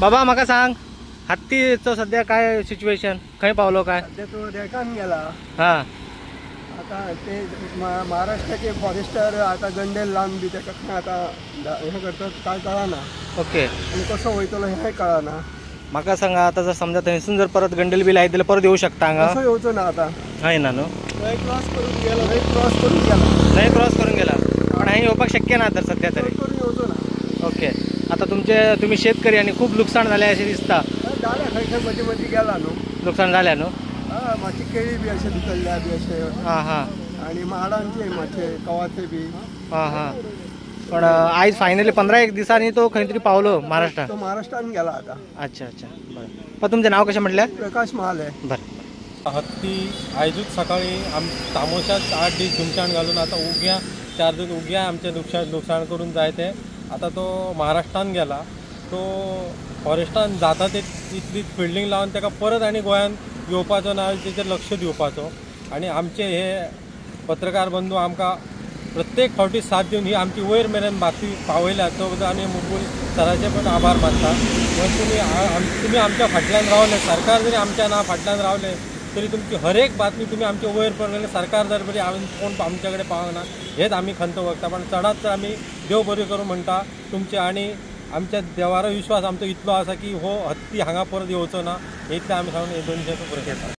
बाबा म्हाका सांग, हत्तीचो सध्या काय सिच्युएशन, खंय पावलो काय? सध्या तो देकान गेला. हा, आता ते महाराष्ट्राचे फॉरेस्टर आता गंडेल लावन बी ताका आता हे करतात काय कळना. ओके. आणि कसं वयतलो हे कळना. म्हाका सांगा, आता जर समजा थंयसून जर परत गंडेल बी लायत जाल्यार परत येऊ शकता हांगा? कसं येवचो ना आता. हाय ना न्हू, न्हंय क्रॉस करून गेला. न्हंय क्रॉस करून गेला. न्हंय क्रॉस करून गेला, पण हांगा येवपाक शक्य ना तर सध्या तरी. करून येवचो ना. ओके. आता तुम्ही शेतकरी आणि खूप नुकसान झाले असे दिसता. जाल्या खंय खंय मदीं मदीं गेला न्हू. नुकसान झाल्या न्हू. मातशी केळी बी अशें भितरल्या बी अशें. हां हां. आणि माडांचे मातशे कवाचे बी. हां हां. पण आयज फायनली 15 दिसांनी तो खंय तरी पावलो महाराष्ट्रात. तो महाराष्ट्रान गेला आता. अच्छा अच्छा, बरं. पण तुमचें नाव कशें म्हटल्यार? प्रकाश महाले. बरं. हत्ती आयजूच सकाळी तामोशात 8 दीस झुमच्यान घालून आता उग्या 4 दीस उग्या आमचे नुकसाण करून जाय ते. आता तो महाराष्ट्रान गेला. तो फॉरेस्टान जाता ते इतली फिल्डिंग लावन ताका परत आनी गोंयान येवपाचो ना, तेचेर लक्ष दिवपाचो. आनी आमचे हे पत्रकार बंधू आमकां प्रत्येक फावटी साथ दिवन ही आमची वयर मेरेन बातमी पावयल्या. तो बद्दल आमी मुकुल सराचे पण आभार मानता. तुम्ही आमच्या फाटल्यान रावले. सरकार जरी आमच्या ना फाटल्यान रावले तरी तुमची हर एक बातमी तुम्ही आमच्या वयर पडले. सरकार जर बरी कोण आमच्या कडेन पावना ना हेच आमी खंत वगता. पण चडात चड आमी देव बरी करूं म्हणटा तुमचे. आनी आमच्या देवारो विश्वास आमचो इतलो आसा की हो हत्ती हांगा परत येवचो ना. इतलें आमी सांगून हे 200 परत येता.